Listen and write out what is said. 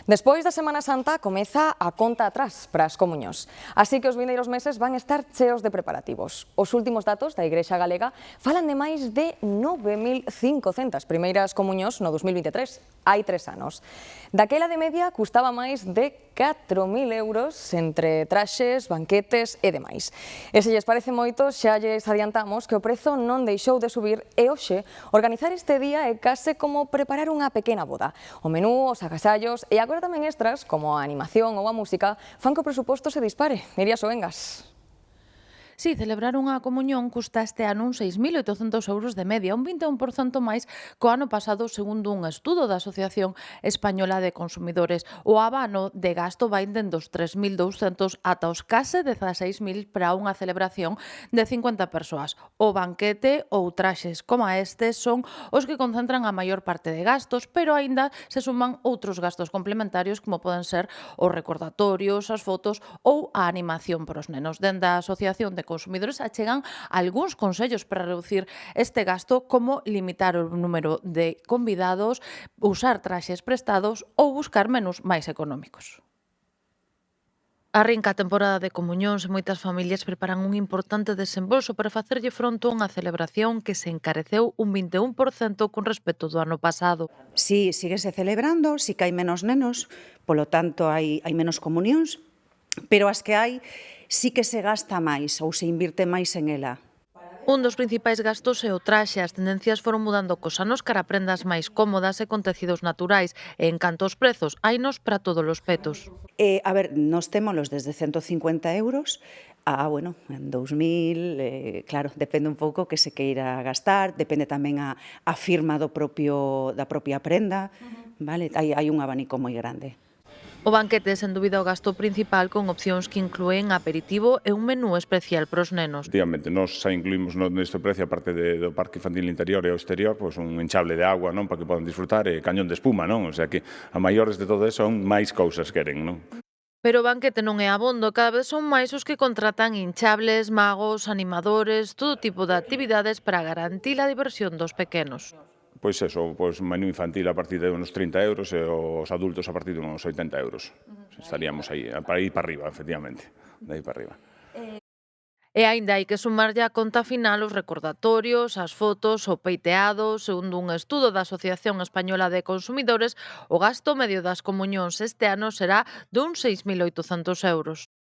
Despois da Semana Santa comeza a conta atrás para as comuñóns. Así que os vindeiros meses van estar cheos de preparativos. Os últimos datos da Igrexa Galega falan de máis de 9.500 primeiras comuñóns no 2023, hai 3 anos. Daquela de media custaba máis de 4.000 euros entre traxes, banquetes e demais. E se lles parece moito, xa lles adiantamos que o prezo non deixou de subir e hoxe organizar este día é case como preparar unha pequena boda. O menú, os agasallos e agora tamén extras, como a animación ou a música, fan que o presuposto se dispare. Iria Soengas. Si, celebrar unha comuñón custa este ano uns 6.800 euros de media, un 21% máis co ano pasado, segundo un estudo da Asociación Española de Consumidores. O abano de gasto vai dende os 3.200 ata os case 16.000 para unha celebración de 50 persoas. O banquete ou traxes como estes son os que concentran a maior parte de gastos, pero aínda se suman outros gastos complementarios como poden ser os recordatorios, as fotos ou a animación para os nenos. Dende a Asociación de Consumidores achegan algúns consellos para reducir este gasto, como limitar o número de convidados, usar traxes prestados ou buscar menús máis económicos. Arrinca a temporada de comuñóns e moitas familias preparan un importante desembolso para facerlle fronte a unha celebración que se encareceu un 21% con respecto do ano pasado. Si, síguese celebrando, si que hai menos nenos, polo tanto hai menos comunións, pero as que hai sí que se gasta máis ou se invirte máis en ela. Un dos principais gastos é o traxe. As tendencias foron mudando cos anos cara a prendas máis cómodas e con tecidos naturais. E en canto aos prezos, hainos para todos os petos. A ver, nos témolos desde 150 euros bueno, en 2.000, claro, depende un pouco que se queira gastar, depende tamén a firma da propia prenda, vale? Hai un abanico moi grande. O banquete é, sen dúbida, o gasto principal, con opcións que inclúen aperitivo e un menú especial para os nenos. Efectivamente, nós xa incluímos neste precio, aparte do parque infantil interior e o exterior, pois un enxable de agua, non, para que podan disfrutar, e cañón de espuma, non? O sea que a maiores de todo eso son máis cousas queren, non? Pero o banquete non é abondo, cada vez son máis os que contratan hinchables, magos, animadores, todo tipo de actividades para garantir a diversión dos pequenos. Pois eso, pois menú infantil a partir de uns 30 euros e os adultos a partir de uns 80 euros. Estaríamos aí, para ir para arriba, efectivamente, de aí para arriba. E aínda hai que sumarlle á conta final os recordatorios, as fotos, o peiteado. Segundo un estudo da Asociación Española de Consumidores, o gasto medio das comuñóns este ano será de uns 6.800 euros.